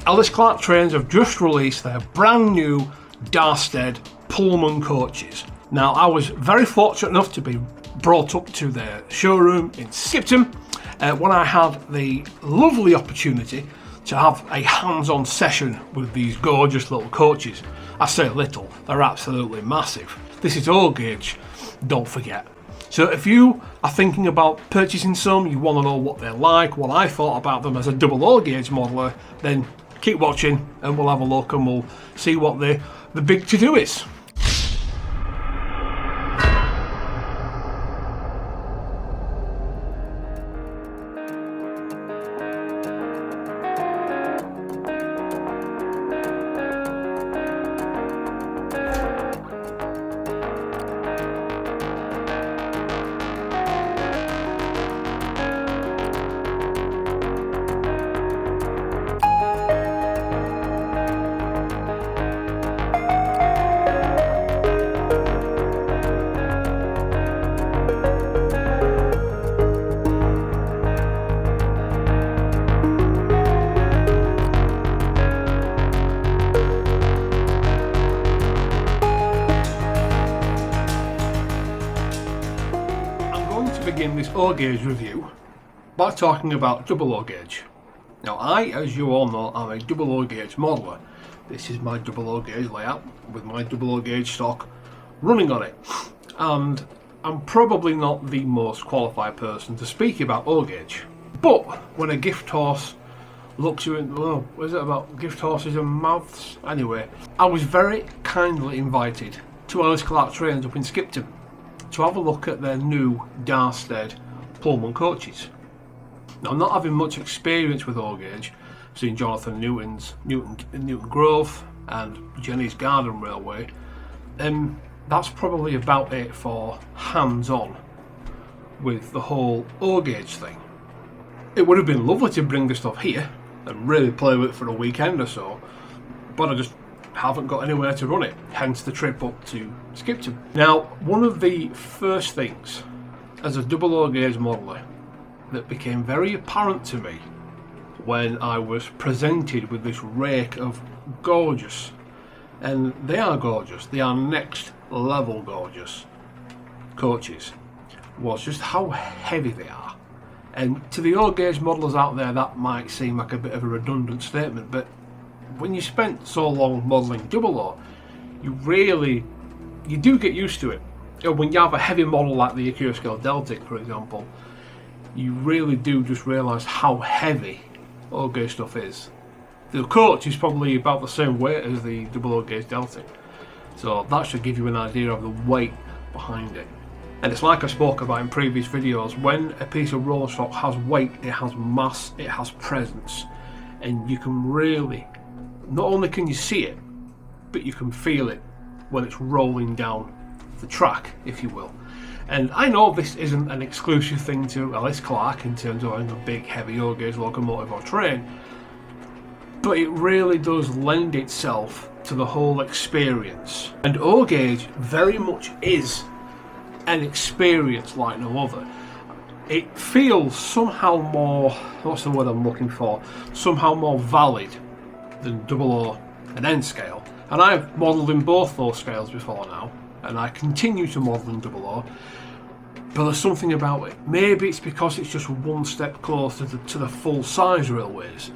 Ellis Clark Trains have just released their brand new Darstaed Pullman Coaches. Now, I was very fortunate enough to be brought up to their showroom in Skipton when I had the lovely opportunity to have a hands-on session with these gorgeous little coaches. I say little, they're absolutely massive. This is all gauge, don't forget. So if you are thinking about purchasing some, you want to know what they're like, what I thought about them as a double O gauge modeler, then keep watching and we'll have a look and we'll see what the big to-do is. Begin this O gauge review by talking about double O gauge. Now, I, as you all know, am a double O gauge modeler. This is my double O gauge layout with my double O gauge stock running on it, and I'm probably not the most qualified person to speak about O gauge. But when a gift horse looks you in, oh, what is it about gift horses and mouths? Anyway, I was very kindly invited to Ellis Clark Trains up in Skipton to have a look at their new Darstaed Pullman Coaches. Now, not having much experience with O gauge, seeing Jonathan Newton's Newton Grove and Jenny's Garden Railway, that's probably about it for hands-on with the whole O gauge thing. It would have been lovely to bring the stuff here and really play with it for a weekend or so, but I just haven't got anywhere to run it, hence the trip up to Skipton. Now, one of the first things as a double O gauge modeler that became very apparent to me when I was presented with this rake of gorgeous, and they are gorgeous, they are next level gorgeous coaches, was just how heavy they are. And to the O gauge modelers out there, that might seem like a bit of a redundant statement, but when you spent so long modelling double O, you do get used to it. When you have a heavy model like the Acura Scale Deltic, for example, you really do just realise how heavy O gauge stuff is. The coach is probably about the same weight as the double O gauge Deltic, so that should give you an idea of the weight behind it. And it's like I spoke about in previous videos, when a piece of roller stock has weight, it has mass, it has presence, and you can really, not only can you see it, but you can feel it when it's rolling down the track, if you will. And I know this isn't an exclusive thing to Ellis Clark in terms of having a big heavy O gauge locomotive or train, but it really does lend itself to the whole experience. And O gauge very much is an experience like no other. It feels somehow more, what's the word I'm looking for, somehow more valid than double O and N scale. And I've modelled in both those scales before now, and I continue to model in double O, but there's something about it. Maybe it's because it's just one step closer to the full size railways.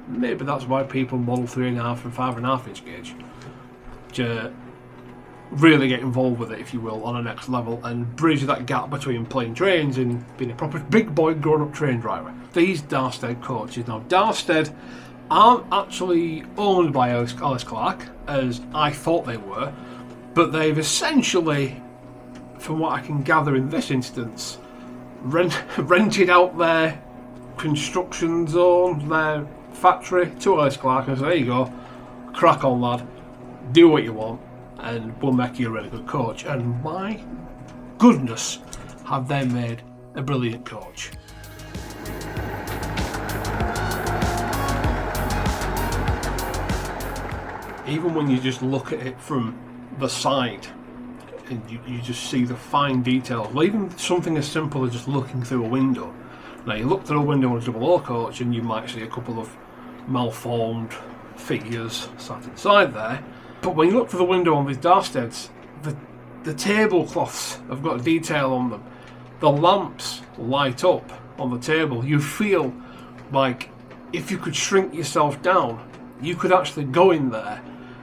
Maybe that's why people model 3.5 and 5.5 inch gauge, to really get involved with it, if you will, on a next level and bridge that gap between playing trains and being a proper big boy grown up train driver. These Darstaed coaches, now Darstaed aren't actually owned by Ellis Clark as I thought they were, but they've essentially, from what I can gather in this instance, rented out their construction zone, their factory to Ellis Clark and said, there you go, crack on lad, do what you want and we'll make you a really good coach. And my goodness, have they made a brilliant coach. Even when you just look at it from the side and you just see the fine details, well, even something as simple as just looking through a window. Now, you look through a window on a double O coach and you might see a couple of malformed figures sat inside there. But when you look through the window on these Darstaeds, the tablecloths have got detail on them. The lamps light up on the table. You feel like if you could shrink yourself down, you could actually go in there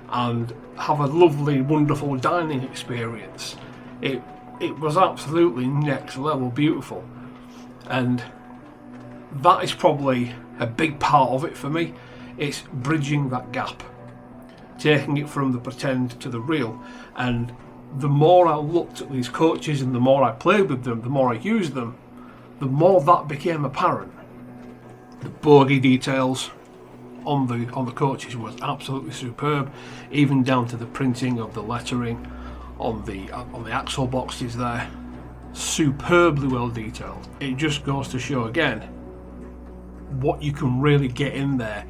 and have a lovely, wonderful dining experience. It was absolutely next level beautiful, and that is probably a big part of it for me. It's bridging that gap, taking it from the pretend to the real. And the more I looked at these coaches and the more I played with them, the more I used them, the more that became apparent. The bogey details on the coaches was absolutely superb, even down to the printing of the lettering on the axle boxes there. Superbly well detailed. It just goes to show again what you can really get in there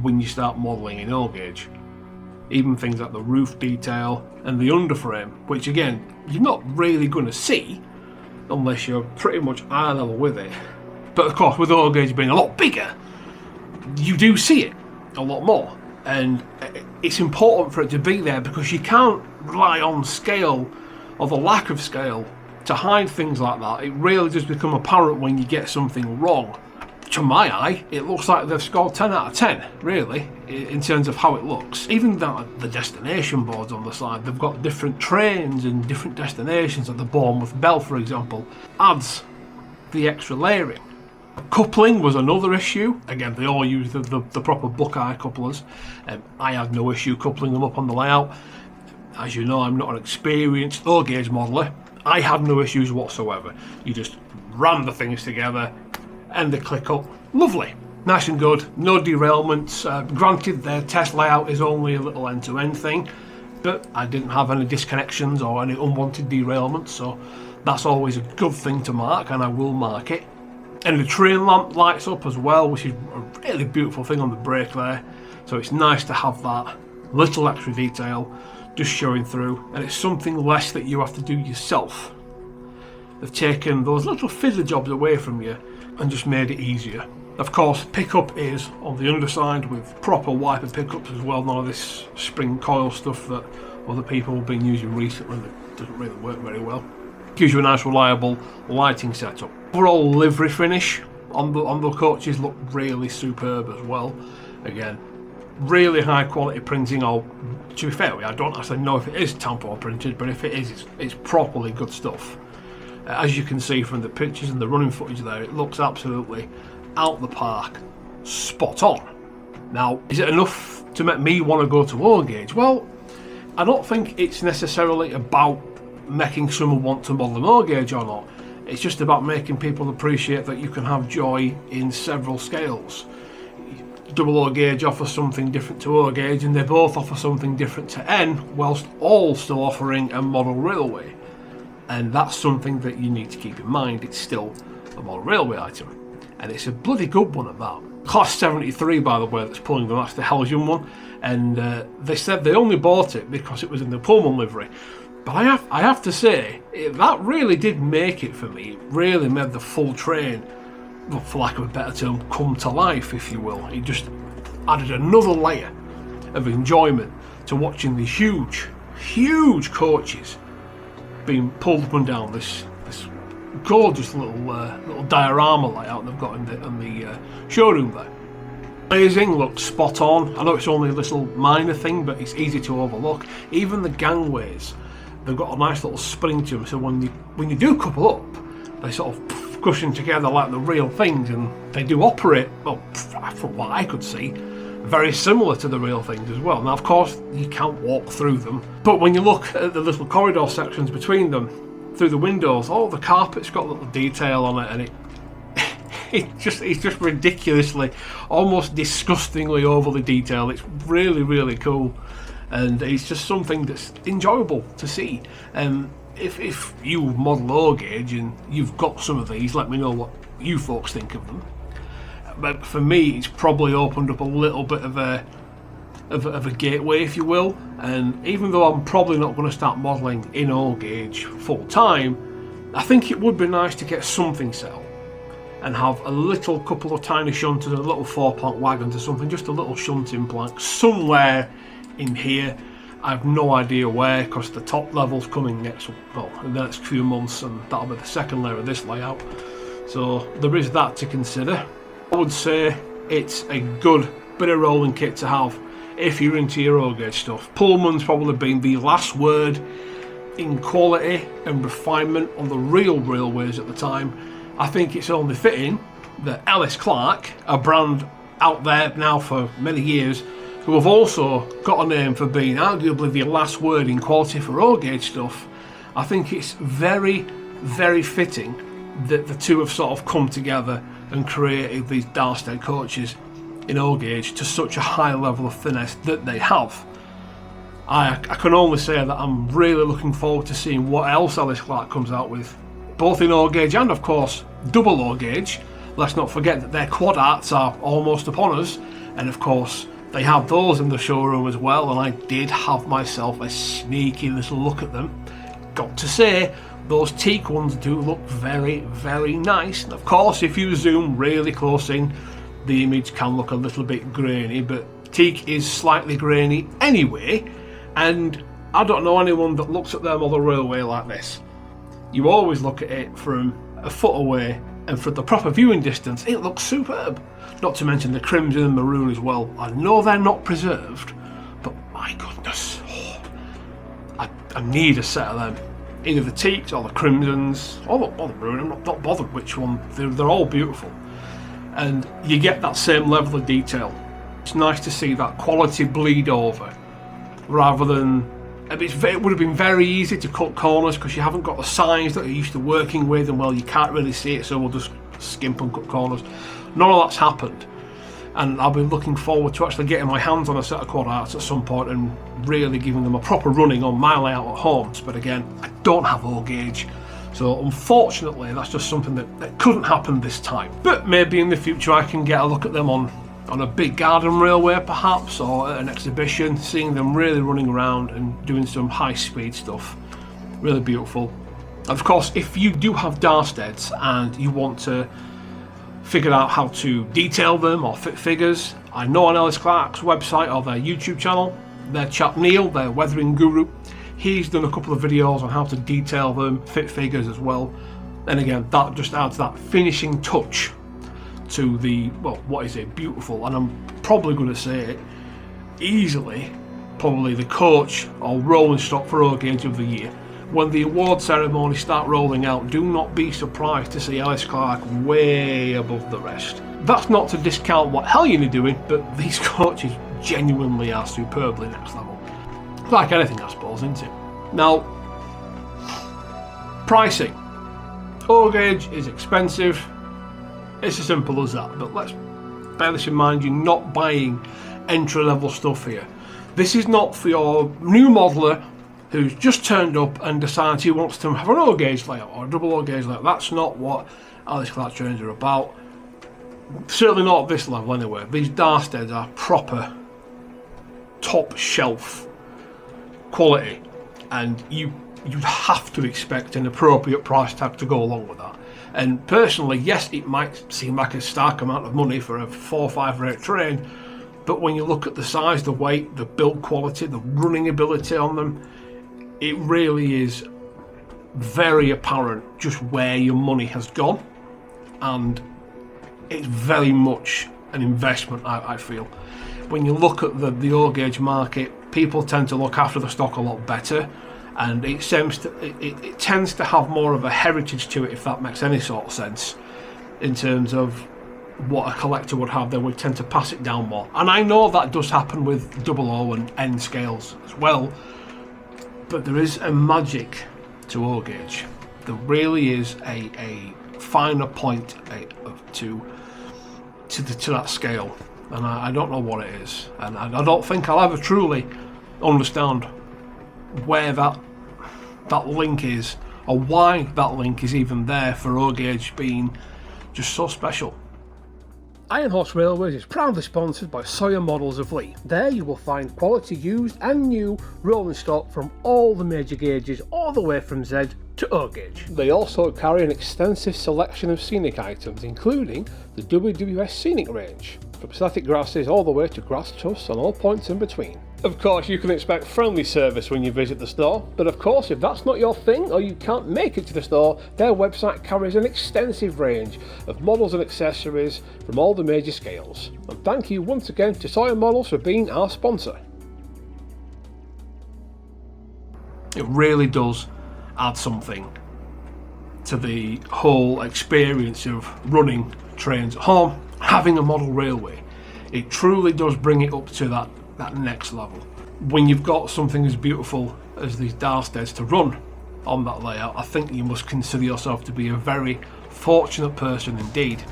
when you start modelling in all gauge. Even things like the roof detail and the underframe, which again you're not really going to see unless you're pretty much eye level with it. But of course, with all gauge being a lot bigger, you do see it a lot more, and it's important for it to be there because you can't rely on scale or the lack of scale to hide things like that. It really does become apparent when you get something wrong. To my eye, it looks like they've scored 10 out of 10, really, in terms of how it looks. Even the destination boards on the side, they've got different trains and different destinations. At the Bournemouth Bell, for example, adds the extra layering. Coupling was another issue. Again, they all use the proper Buckeye couplers. I had no issue coupling them up on the layout. As you know, I'm not an experienced all gauge modeller. I had no issues whatsoever. You just ram the things together and they click up. Lovely. Nice and good. No derailments. Granted, their test layout is only a little end-to-end thing, but I didn't have any disconnections or any unwanted derailments, so that's always a good thing to mark, and I will mark it. And the train lamp lights up as well, which is a really beautiful thing on the brake there. So it's nice to have that little extra detail just showing through, and it's something less that you have to do yourself. They've taken those little fiddler jobs away from you and just made it easier. Of course, pickup is on the underside with proper wiper pickups as well, none of this spring coil stuff that other people have been using recently that doesn't really work very well. Gives you a nice reliable lighting setup. Overall livery finish on the coaches look really superb as well. Again, really high quality printing. Or to be fair, I don't actually know if it is tampon printed, but if it is, it's properly good stuff. As you can see from the pictures and the running footage there, it looks absolutely out the park, spot on. Now, is it enough to make me want to go to all gauge? Well, I don't think it's necessarily about making someone want to model an all gauge or not. It's just about making people appreciate that you can have joy in several scales. Double all gauge offers something different to all gauge, and they both offer something different to N, whilst all still offering a model railway. And that's something that you need to keep in mind. It's still a model railway item, and it's a bloody good one at that. Class 73, by the way, that's pulling them. That's the Helsian one, and they said they only bought it because it was in the Pullman livery. But I have to say, that really did make it for me. It really made the full train, well, for lack of a better term, come to life, if you will. It just added another layer of enjoyment to watching the huge coaches being pulled up and down this gorgeous little diorama layout they've got in the showroom there. Glazing looks spot on. I know it's only a little minor thing, but it's easy to overlook. Even the gangways, they've got a nice little spring to them, so when you do couple up, they sort of cushion together like the real things, and they do operate, well, from what I could see, very similar to the real things as well. Now, of course, you can't walk through them, but when you look at the little corridor sections between them, through the windows, the carpet's got little detail on it, and it's just ridiculously, almost disgustingly overly detailed. It's really, really cool, and it's just something that's enjoyable to see. If you model all gauge and you've got some of these, let me know what you folks think of them. But for me, it's probably opened up a little bit of a gateway, if you will. And even though I'm probably not going to start modelling in all gauge full time, I think it would be nice to get something set up. and have a little couple of tiny shunters, a little 4-plank wagons or something, just a little shunting plank somewhere in here. I have no idea where, because the top level's coming in the next few months, and that'll be the second layer of this layout. So there is that to consider. I would say it's a good bit of rolling kit to have if you're into your road gauge stuff. Pullman's probably been the last word in quality and refinement on the real railways at the time. I think it's only fitting that Ellis Clark, a brand out there now for many years, who have also got a name for being arguably the last word in quality for road gauge stuff, I think it's very, very fitting that the two have sort of come together and created these Darstaed coaches in road gauge to such a high level of finesse that they have. I can only say that I'm really looking forward to seeing what else Ellis Clark comes out with, both in road gauge and of course double road gauge. Let's not forget that their quad arts are almost upon us, and of course they have those in the showroom as well, and I did have myself a sneaky little look at them. Got to say, those teak ones do look very, very nice, and of course if you zoom really close in, the image can look a little bit grainy, but teak is slightly grainy anyway, and I don't know anyone that looks at them on the railway like this. You always look at it from a foot away, and for the proper viewing distance it looks superb. Not to mention the crimson and maroon as well. I know they're not preserved, but my goodness, I need a set of them. Either the teaks or the crimsons or the maroon. I'm not bothered which one. They're all beautiful, and you get that same level of detail. It's nice to see that quality bleed over, rather than it would have been very easy to cut corners because you haven't got the signs that you're used to working with, and well, you can't really see it, so we'll just skimp and cut corners. None of that's happened, and I'll be looking forward to actually getting my hands on a set of quad arts at some point and really giving them a proper running on my layout at home. But again, I don't have road gauge, so unfortunately that's just something that couldn't happen this time. But maybe in the future I can get a look at them on a big garden railway perhaps, or at an exhibition, seeing them really running around and doing some high speed stuff. Really beautiful. Of course, if you do have Darsteads and you want to figure out how to detail them or fit figures, I know on Ellis Clark's website or their YouTube channel, their chap Neil, their weathering guru, he's done a couple of videos on how to detail them, fit figures as well. And again, that just adds that finishing touch to the, well, what is a beautiful, and I'm probably going to say it easily, probably the coach or rolling stock for road gauge of the year. When the award ceremonies start rolling out, do not be surprised to see Ellis Clark way above the rest. That's not to discount what Hellion are doing, but these coaches genuinely are superbly next level. Like anything, I suppose, isn't it? Now, pricing. Road gauge is expensive. It's as simple as that, but let's bear this in mind, you're not buying entry-level stuff here. This is not for your new modeller who's just turned up and decides he wants to have a road gauge layout or a double road gauge layout. That's not what Ellis Clark Trains are about. Certainly not at this level anyway. These Darsteads are proper top shelf quality, and you'd have to expect an appropriate price tag to go along with that. And personally, yes, it might seem like a stark amount of money for a 4 or 5 rate train, but when you look at the size, the weight, the build quality, the running ability on them, it really is very apparent just where your money has gone, and it's very much an investment, I feel. When you look at the road gauge market, people tend to look after the stock a lot better, and it tends to have more of a heritage to it, if that makes any sort of sense, in terms of what a collector would have. They would tend to pass it down more, and I know that does happen with 00 and N scales as well, but there is a magic to road gauge. There really is a finer point to that scale, and I don't know what it is, and I don't think I'll ever truly understand where that link is, or why that link is even there for road gauge being just so special. Iron Horse Railways is proudly sponsored by Sawyer Models of Lee. There you will find quality used and new rolling stock from all the major gauges, all the way from Z to O-Gauge. They also carry an extensive selection of scenic items, including the WWS Scenic Range, from static grasses all the way to grass tufts and all points in between. Of course, you can expect friendly service when you visit the store, but of course, if that's not your thing or you can't make it to the store, their website carries an extensive range of models and accessories from all the major scales. And thank you once again to Sawyer Models for being our sponsor. It really does add something to the whole experience of running trains at home, having a model railway. It truly does bring it up to that next level. When you've got something as beautiful as these Darstaeds to run on that layout, I think you must consider yourself to be a very fortunate person indeed.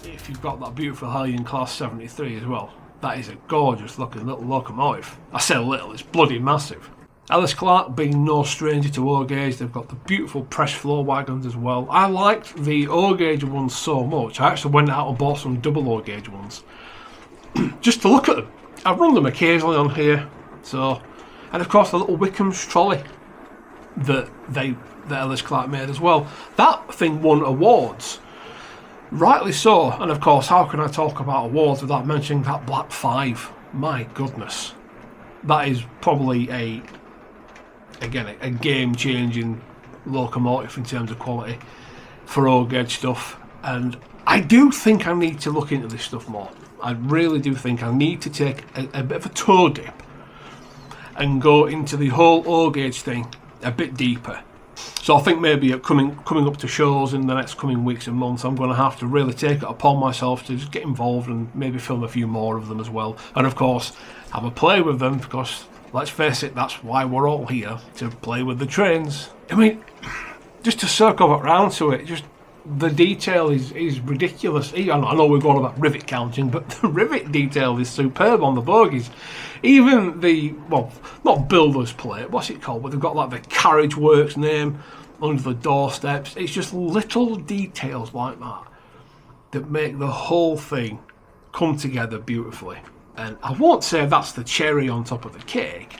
If you've got that beautiful Hellion Class 73 as well, that is a gorgeous looking little locomotive. I say little, it's bloody massive. Ellis Clark being no stranger to O-Gauge, they've got the beautiful press floor wagons as well. I liked the O-Gauge ones so much, I actually went out and bought some double O-Gauge ones just to look at them. I run them occasionally on here, and of course the little Wickham's trolley that Ellis Clark made as well. That thing won awards. Rightly so, and of course, how can I talk about awards without mentioning that Black 5? My goodness. That is probably a game-changing locomotive in terms of quality for O-Gauge stuff, and I do think I need to look into this stuff more. I really do think I need to take a bit of a toe dip and go into the whole O-Gauge thing a bit deeper. So I think maybe coming up to shows in the next coming weeks and months, I'm going to have to really take it upon myself to just get involved and maybe film a few more of them as well. And of course, have a play with them, because let's face it, that's why we're all here, to play with the trains. I mean, just to circle back round to it, just the detail is ridiculous. I know we're going about rivet counting, but the rivet detail is superb on the bogies. Even the, well, not builder's plate, what's it called? But they've got like the carriage works name under the doorsteps. It's just little details like that that make the whole thing come together beautifully. And I won't say that's the cherry on top of the cake,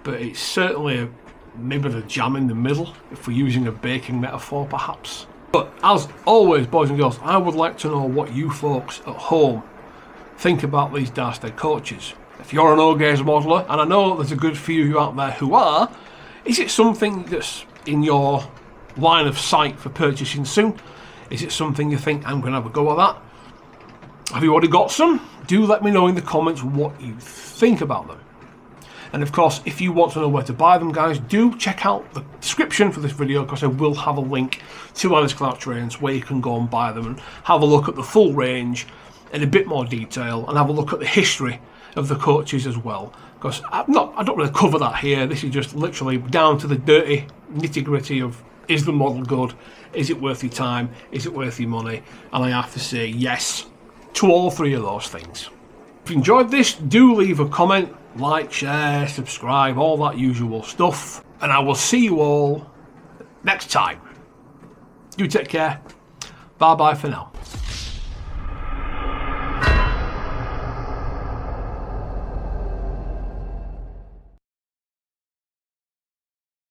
but it's certainly maybe the jam in the middle, if we're using a baking metaphor perhaps. But as always, boys and girls, I would like to know what you folks at home think about these Darstaed coaches. If you're an O-Gauge modeller, and I know there's a good few of you out there who are, is it something that's in your line of sight for purchasing soon? Is it something you think, I'm going to have a go at that? Have you already got some? Do let me know in the comments what you think about them. And of course, if you want to know where to buy them, guys, do check out the description for this video, because I will have a link to Ellis Clark Trains where you can go and buy them and have a look at the full range in a bit more detail, and have a look at the history of the coaches as well. Because I don't really cover that here. This is just literally down to the dirty nitty-gritty of, is the model good? Is it worth your time? Is it worth your money? And I have to say yes to all three of those things. If you enjoyed this, do leave a comment, like, share, subscribe, all that usual stuff. And I will see you all next time. You take care. Bye bye for now.